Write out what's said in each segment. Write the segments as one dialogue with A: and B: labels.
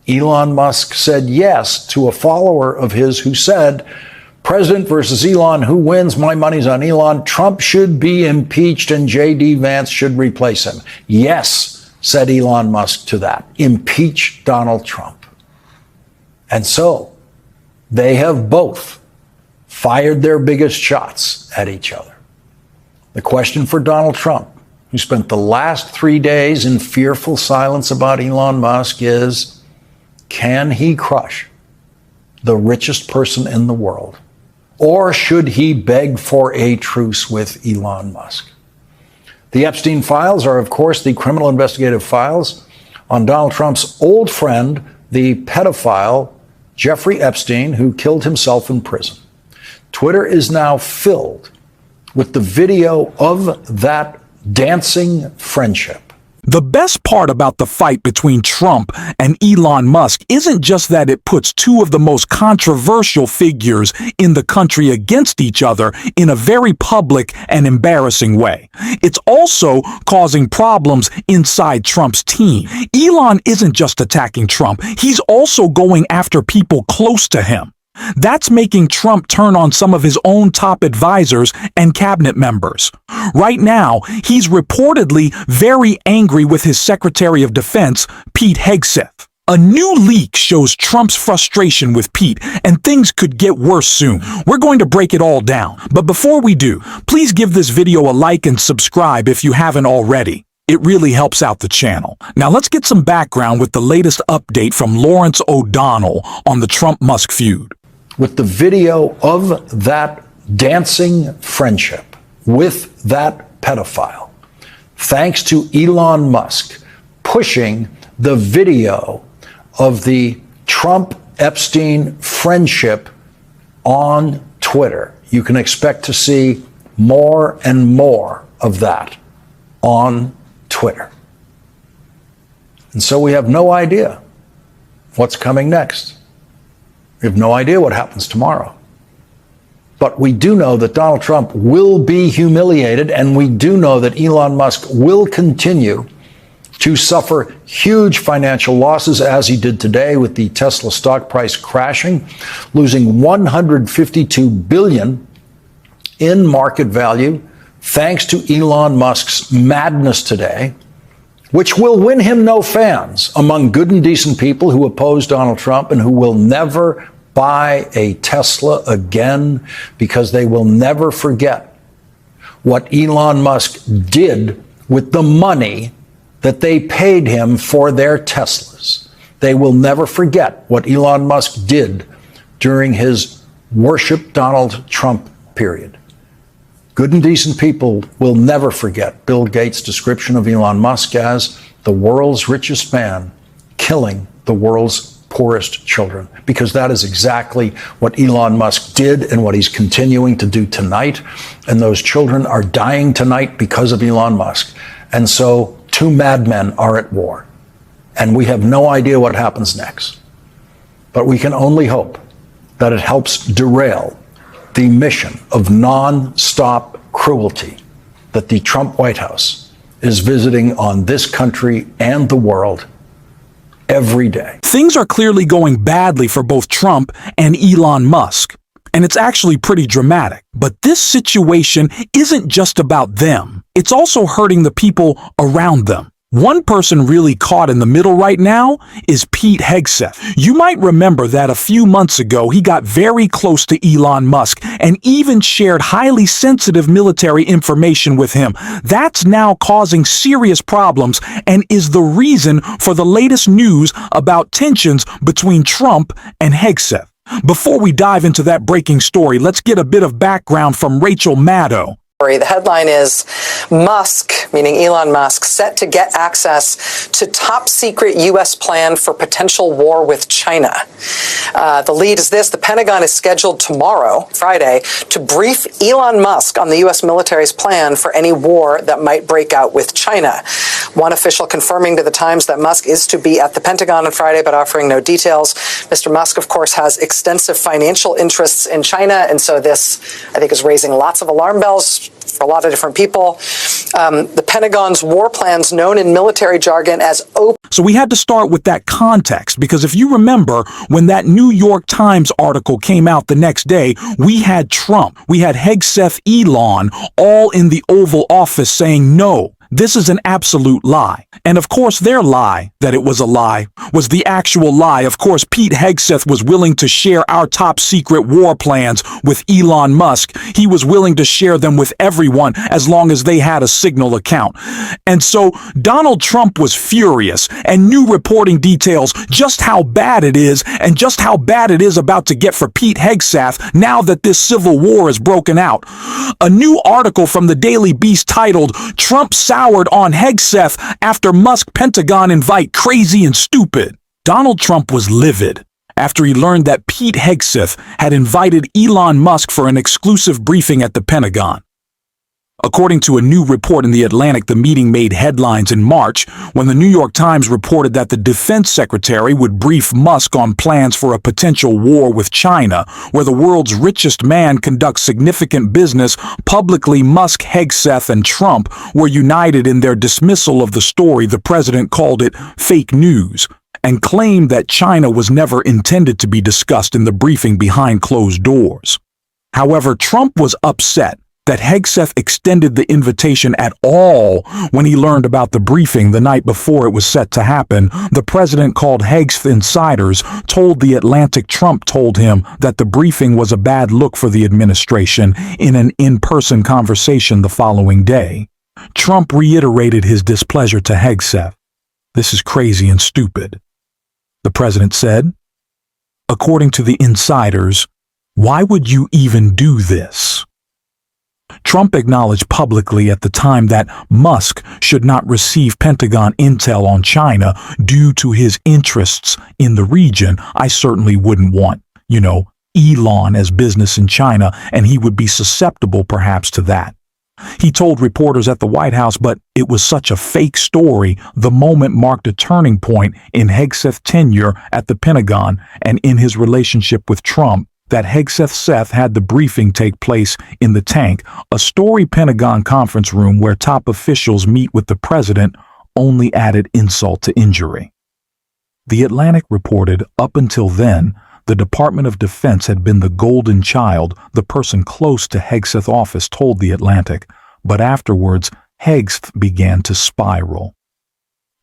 A: Elon Musk said yes to a follower of his who said, President versus Elon, who wins? My money's on Elon. Trump should be impeached and J.D. Vance should replace him. Yes, said Elon Musk to that. Impeach Donald Trump. And so they have both fired their biggest shots at each other. The question for Donald Trump, who spent the last 3 days in fearful silence about Elon Musk, is, can he crush the richest person in the world? Or should he beg for a truce with Elon Musk? The Epstein files are, of course, the criminal investigative files on Donald Trump's old friend, the pedophile Jeffrey Epstein, who killed himself in prison. Twitter is now filled with the video of that dancing friendship.
B: The best part about the fight between Trump and Elon Musk isn't just that it puts two of the most controversial figures in the country against each other in a very public and embarrassing way. It's also causing problems inside Trump's team. Elon isn't just attacking Trump, he's also going after people close to him. That's making Trump turn on some of his own top advisors and cabinet members. Right now, he's reportedly very angry with his Secretary of Defense, Pete Hegseth. A new leak shows Trump's frustration with Pete, and things could get worse soon. We're going to break it all down. But before we do, please give this video a like and subscribe if you haven't already. It really helps out the channel. Now let's get some background with the latest update from Lawrence O'Donnell on the Trump-Musk feud.
A: With the video of that dancing friendship with that pedophile, thanks to Elon Musk pushing the video of the Trump-Epstein friendship on Twitter. You can expect to see more and more of that on Twitter. And so we have no idea what's coming next. We have no idea what happens tomorrow. But we do know that Donald Trump will be humiliated, and we do know that Elon Musk will continue to suffer huge financial losses, as he did today with the Tesla stock price crashing, losing $152 billion in market value, thanks to Elon Musk's madness today, which will win him no fans among good and decent people who oppose Donald Trump and who will never buy a Tesla again, because they will never forget what Elon Musk did with the money that they paid him for their Teslas. They will never forget what Elon Musk did during his worship Donald Trump period. Good and decent people will never forget Bill Gates' description of Elon Musk as the world's richest man killing the world's poorest children, because that is exactly what Elon Musk did and what he's continuing to do tonight. And those children are dying tonight because of Elon Musk. And so two madmen are at war, and we have no idea what happens next. But we can only hope that it helps derail the mission of non-stop cruelty that the Trump White House is visiting on this country and the world every day.
B: Things are clearly going badly for both Trump and Elon Musk, and it's actually pretty dramatic. But this situation isn't just about them. It's also hurting the people around them. One person really caught in the middle right now is Pete Hegseth. You might remember that a few months ago he got very close to Elon Musk and even shared highly sensitive military information with him. That's now causing serious problems and is the reason for the latest news about tensions between Trump and Hegseth. Before we dive into that breaking story, let's get a bit of background from Rachel Maddow.
C: The headline is Musk, meaning Elon Musk, set to get access to top secret U.S. plan for potential war with China. The lead is this: the Pentagon is scheduled tomorrow, Friday, to brief Elon Musk on the U.S. military's plan for any war that might break out with China. One official confirming to the Times that Musk is to be at the Pentagon on Friday, but offering no details. Mr. Musk, of course, has extensive financial interests in China, and so this, I think, is raising lots of alarm bells for a lot of different people. The Pentagon's war plans, known in military jargon as open.
B: So we had to start with that context, because if you remember, when that New York Times article came out the next day, we had Trump, we had Hegseth, Elon, all in the Oval Office saying, no, this is an absolute lie. And of course, their lie, that it was a lie, was the actual lie. Of course, Pete Hegseth was willing to share our top secret war plans with Elon Musk. He was willing to share them with everyone as long as they had a Signal account. And so Donald Trump was furious, and new reporting details just how bad it is, and just how bad it is about to get for Pete Hegseth now that this civil war is broken out. A new article from the Daily Beast titled, "Trump soured on Hegseth after Musk Pentagon invite crazy and stupid." Donald Trump was livid after he learned that Pete Hegseth had invited Elon Musk for an exclusive briefing at the Pentagon. According to a new report in The Atlantic, the meeting made headlines in March when the New York Times reported that the defense secretary would brief Musk on plans for a potential war with China, where the world's richest man conducts significant business. Publicly, Musk, Hegseth, and Trump were united in their dismissal of the story. The president called it fake news and claimed that China was never intended to be discussed in the briefing behind closed doors. However, Trump was upset that Hegseth extended the invitation at all when he learned about the briefing the night before it was set to happen. The president called Hegseth insiders, told The Atlantic Trump told him that the briefing was a bad look for the administration in an in-person conversation the following day. Trump reiterated his displeasure to Hegseth. "This is crazy and stupid," the president said. According to the insiders, "Why would you even do this?" Trump acknowledged publicly at the time that Musk should not receive Pentagon intel on China due to his interests in the region. "I certainly wouldn't want, Elon as business in China, and he would be susceptible perhaps to that," he told reporters at the White House. But it was such a fake story. The moment marked a turning point in Hegseth's tenure at the Pentagon and in his relationship with Trump that Hegseth had the briefing take place in the tank, a story Pentagon conference room where top officials meet with the president, only added insult to injury. The Atlantic reported up until then, the Department of Defense had been the golden child, the person close to Hegseth's office told The Atlantic, but afterwards, Hegseth began to spiral.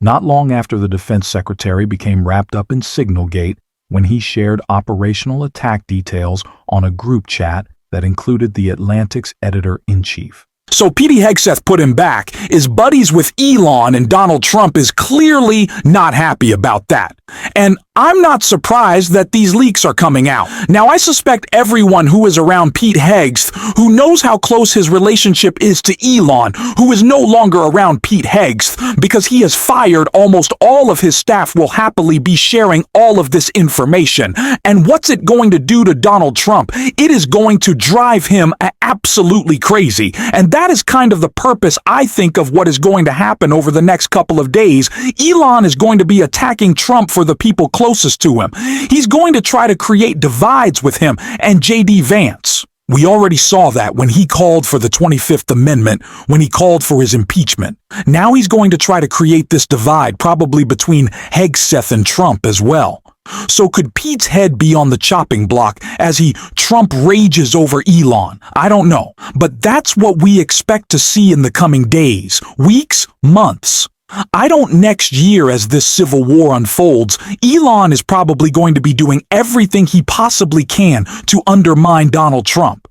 B: Not long after the defense secretary became wrapped up in Signalgate, when he shared operational attack details on a group chat that included The Atlantic's editor-in-chief. So Pete Hegseth put him back, is buddies with Elon, and Donald Trump is clearly not happy about that. And I'm not surprised that these leaks are coming out. Now, I suspect everyone who is around Pete Hegseth, who knows how close his relationship is to Elon, who is no longer around Pete Hegseth because he has fired almost all of his staff, will happily be sharing all of this information. And what's it going to do to Donald Trump? It is going to drive him absolutely crazy. And that is kind of the purpose, I think, of what is going to happen over the next couple of days. Elon is going to be attacking Trump for the people closest to him. He's going to try to create divides with him and J.D. Vance. We already saw that when he called for the 25th Amendment, when he called for his impeachment. Now he's going to try to create this divide, probably between Hegseth and Trump as well. So could Pete's head be on the chopping block as Trump rages over Elon? I don't know, but that's what we expect to see in the coming days, weeks, months. I don't next year as this civil war unfolds. Elon is probably going to be doing everything he possibly can to undermine Donald Trump.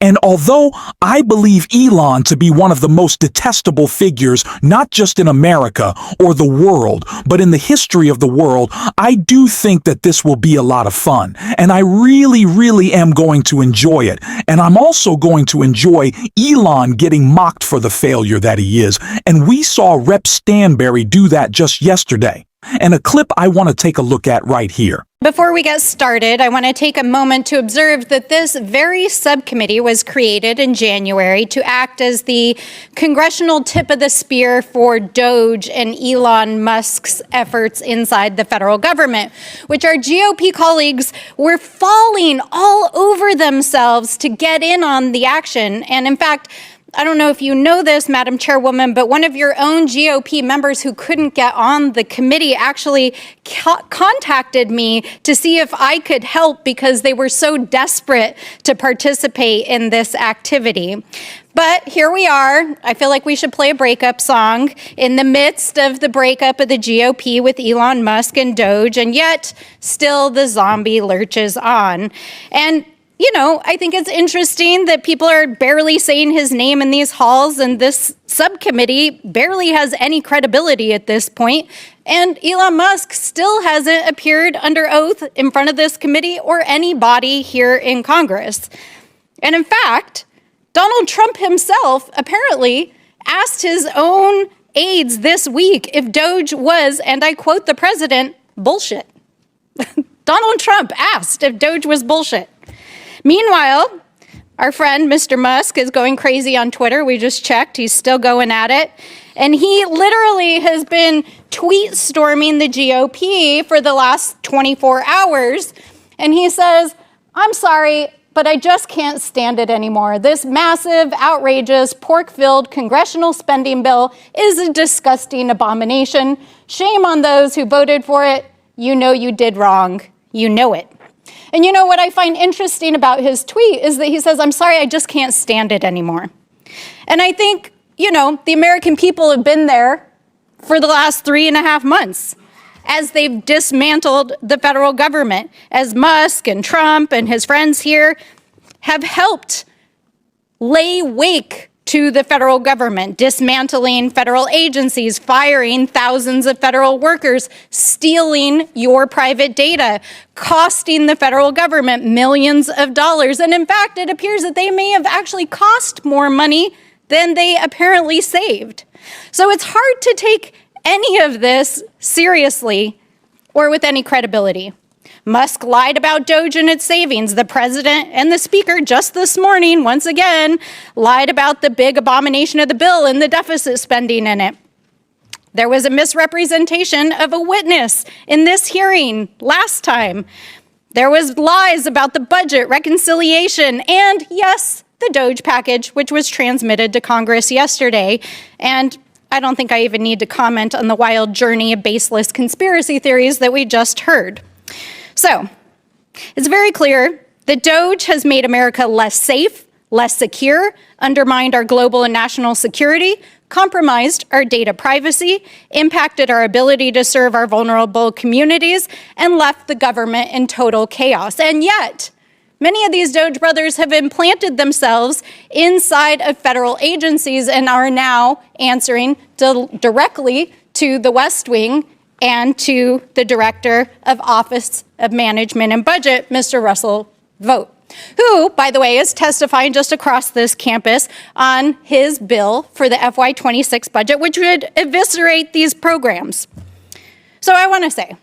B: And although I believe Elon to be one of the most detestable figures, not just in America or the world, but in the history of the world, I do think that this will be a lot of fun. And I really, really am going to enjoy it. And I'm also going to enjoy Elon getting mocked for the failure that he is. And we saw Rep. Stanberry do that just yesterday. And a clip I want to take a look at right here.
D: Before we get started, I want to take a moment to observe that this very subcommittee was created in January to act as the congressional tip of the spear for DOGE and Elon Musk's efforts inside the federal government, which our GOP colleagues were falling all over themselves to get in on the action. And in fact, I don't know if you know this, Madam Chairwoman, but one of your own GOP members who couldn't get on the committee actually contacted me to see if I could help because they were so desperate to participate in this activity. But here we are. I feel like we should play a breakup song in the midst of the breakup of the GOP with Elon Musk and Doge, and yet still the zombie lurches on. And you know, I think it's interesting that people are barely saying his name in these halls, and this subcommittee barely has any credibility at this point. And Elon Musk still hasn't appeared under oath in front of this committee or any body here in Congress. And in fact, Donald Trump himself apparently asked his own aides this week if Doge was, and I quote the president, bullshit. Donald Trump asked if Doge was bullshit. Meanwhile, our friend, Mr. Musk, is going crazy on Twitter. We just checked. He's still going at it. And he literally has been tweet storming the GOP for the last 24 hours. And he says, I'm sorry, but I just can't stand it anymore. This massive, outrageous, pork-filled congressional spending bill is a disgusting abomination. Shame on those who voted for it. You know you did wrong. You know it. And you know what I find interesting about his tweet is that he says, I'm sorry, I just can't stand it anymore. And I think, you know, the American people have been there for the last 3.5 months as they've dismantled the federal government, as Musk and Trump and his friends here have helped lay wake to the federal government, dismantling federal agencies, firing thousands of federal workers, stealing your private data, costing the federal government millions of dollars. And in fact, it appears that they may have actually cost more money than they apparently saved. So it's hard to take any of this seriously or with any credibility. Musk lied about Doge and its savings. The president and the speaker just this morning, once again, lied about the big abomination of the bill and the deficit spending in it. There was a misrepresentation of a witness in this hearing last time. There was lies about the budget, reconciliation, and yes, the Doge package, which was transmitted to Congress yesterday. And I don't think I even need to comment on the wild journey of baseless conspiracy theories that we just heard. So, it's very clear that Doge has made America less safe, less secure, undermined our global and national security, compromised our data privacy, impacted our ability to serve our vulnerable communities, and left the government in total chaos. And yet, many of these Doge brothers have implanted themselves inside of federal agencies and are now answering directly to the West Wing and to the Director of Office of Management and Budget, Mr. Russell Vought, who, by the way, is testifying just across this campus on his bill for the FY26 budget, which would eviscerate these programs. So I want to say,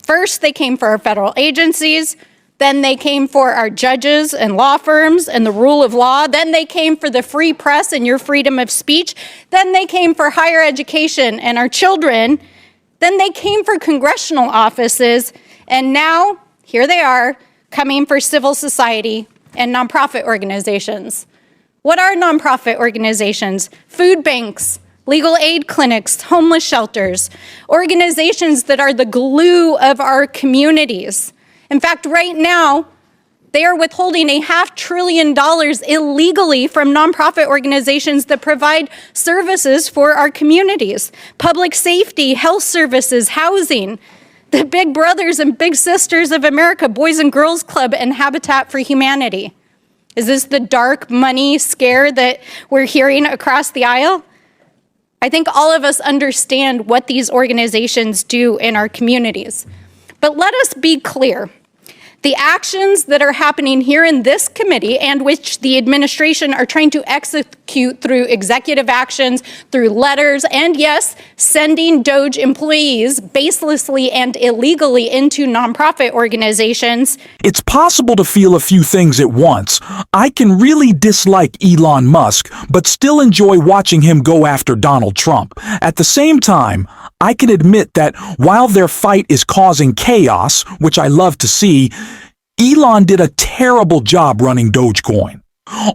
D: first, they came for our federal agencies. Then they came for our judges and law firms and the rule of law. Then they came for the free press and your freedom of speech. Then they came for higher education and our children. Then they came for congressional offices, and now here they are coming for civil society and nonprofit organizations. What are nonprofit organizations? Food banks, legal aid clinics, homeless shelters, organizations that are the glue of our communities. In fact, right now, they are withholding $500 billion illegally from nonprofit organizations that provide services for our communities, public safety, health services, housing, the big brothers and big sisters of America, Boys and Girls Club and Habitat for Humanity. Is this the dark money scare that we're hearing across the aisle? I think all of us understand what these organizations do in our communities. But let us be clear. The actions that are happening here in this committee and which the administration are trying to execute through executive actions, through letters, and yes, sending Doge employees baselessly and illegally into nonprofit organizations.
B: It's possible to feel a few things at once. I can really dislike Elon Musk, but still enjoy watching him go after Donald Trump. At the same time, I can admit that while their fight is causing chaos, which I love to see, Elon did a terrible job running Dogecoin.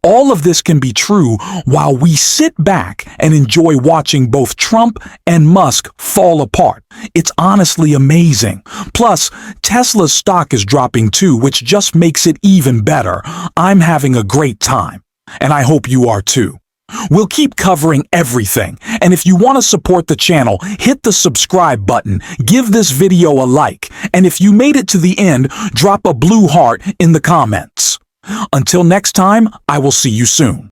B: All of this can be true while we sit back and enjoy watching both Trump and Musk fall apart. It's honestly amazing. Plus, Tesla's stock is dropping too, which just makes it even better. I'm having a great time, and I hope you are too. We'll keep covering everything, and if you want to support the channel, hit the subscribe button, give this video a like, and if you made it to the end, drop a blue heart in the comments. Until next time, I will see you soon.